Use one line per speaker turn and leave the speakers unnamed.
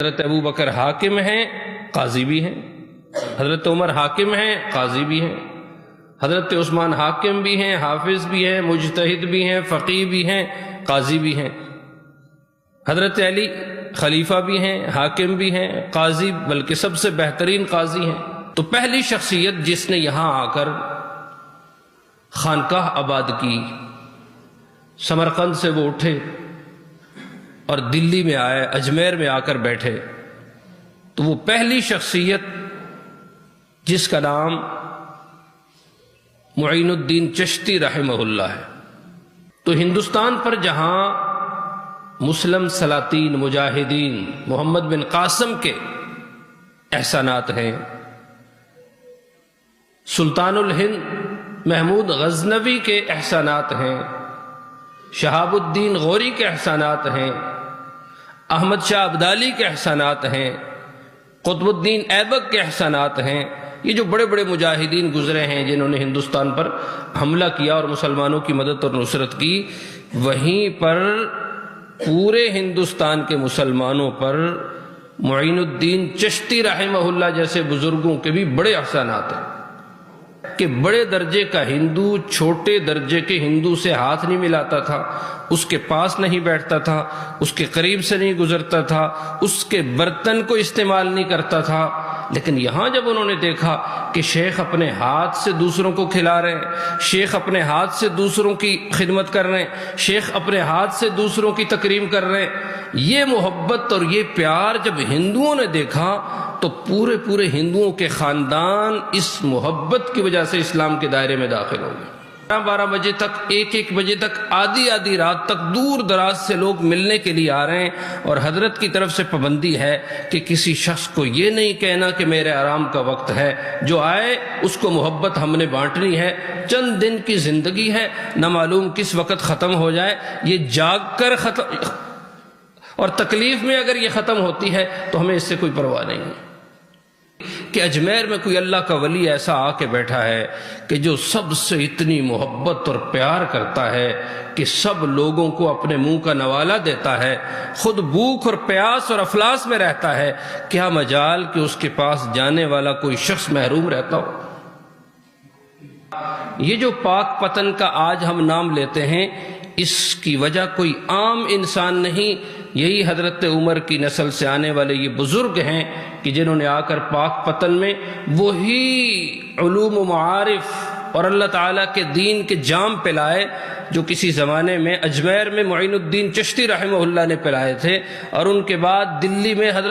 حضرت ابو بکر حاکم ہیں، قاضی بھی ہیں، حضرت عمر حاکم ہیں، قاضی بھی ہیں، حضرت عثمان حاکم بھی ہیں، حافظ بھی ہیں، مجتہد بھی ہیں، فقیہ بھی ہیں، قاضی بھی ہیں، حضرت علی خلیفہ بھی ہیں، حاکم بھی ہیں، قاضی، بلکہ سب سے بہترین قاضی ہیں۔ تو پہلی شخصیت جس نے یہاں آ کر خانقاہ آباد کی، سمرقند سے وہ اٹھے اور دلی میں آئے، اجمیر میں آ کر بیٹھے، تو وہ پہلی شخصیت جس کا نام معین الدین چشتی رحمہ اللہ ہے۔ تو ہندوستان پر جہاں مسلم سلاطین مجاہدین محمد بن قاسم کے احسانات ہیں، سلطان الہند محمود غزنوی کے احسانات ہیں، شہاب الدین غوری کے احسانات ہیں، احمد شاہ ابدالی کے احسانات ہیں، قطب الدین ایبک کے احسانات ہیں۔ یہ جو بڑے بڑے مجاہدین گزرے ہیں جنہوں نے ہندوستان پر حملہ کیا اور مسلمانوں کی مدد اور نصرت کی، وہیں پر پورے ہندوستان کے مسلمانوں پر معین الدین چشتی رحمہ اللہ جیسے بزرگوں کے بھی بڑے احسانات ہیں کہ بڑے درجے کا ہندو چھوٹے درجے کے ہندو سے ہاتھ نہیں ملاتا تھا، اس کے پاس نہیں بیٹھتا تھا، اس کے قریب سے نہیں گزرتا تھا، اس کے برتن کو استعمال نہیں کرتا تھا۔ لیکن یہاں جب انہوں نے دیکھا کہ شیخ اپنے ہاتھ سے دوسروں کو کھلا رہے ہیں، شیخ اپنے ہاتھ سے دوسروں کی خدمت کر رہے ہیں، شیخ اپنے ہاتھ سے دوسروں کی تکریم کر رہے ہیں، یہ محبت اور یہ پیار جب ہندوؤں نے دیکھا تو پورے ہندوؤں کے خاندان اس محبت کی وجہ سے اسلام کے دائرے میں داخل ہو گئے۔ 12 بجے تک، 1 بجے تک، آدھی رات تک دور دراز سے لوگ ملنے کے لیے آ رہے ہیں، اور حضرت کی طرف سے پابندی ہے کہ کسی شخص کو یہ نہیں کہنا کہ میرے آرام کا وقت ہے، جو آئے اس کو محبت ہم نے بانٹنی ہے، چند دن کی زندگی ہے، نہ معلوم کس وقت ختم ہو جائے، یہ جاگ کر ختم، اور تکلیف میں اگر یہ ختم ہوتی ہے تو ہمیں اس سے کوئی پرواہ نہیں ہے کہ اجمیر میں کوئی اللہ کا ولی ایسا آ کے بیٹھا ہے کہ جو سب سے اتنی محبت اور پیار کرتا ہے کہ سب لوگوں کو اپنے منہ کا نوالا دیتا ہے، خود بھوک اور پیاس اور افلاس میں رہتا ہے، کیا مجال کہ اس کے پاس جانے والا کوئی شخص محروم رہتا ہو۔ یہ جو پاک پتن کا آج ہم نام لیتے ہیں، اس کی وجہ کوئی عام انسان نہیں، یہی حضرت عمر کی نسل سے آنے والے یہ بزرگ ہیں کہ جنہوں نے آ کر پاک پتن میں وہی علوم و معارف اور اللہ تعالیٰ کے دین کے جام پلائے جو کسی زمانے میں اجمیر میں معین الدین چشتی رحمہ اللہ نے پلائے تھے، اور ان کے بعد دلی میں حضرت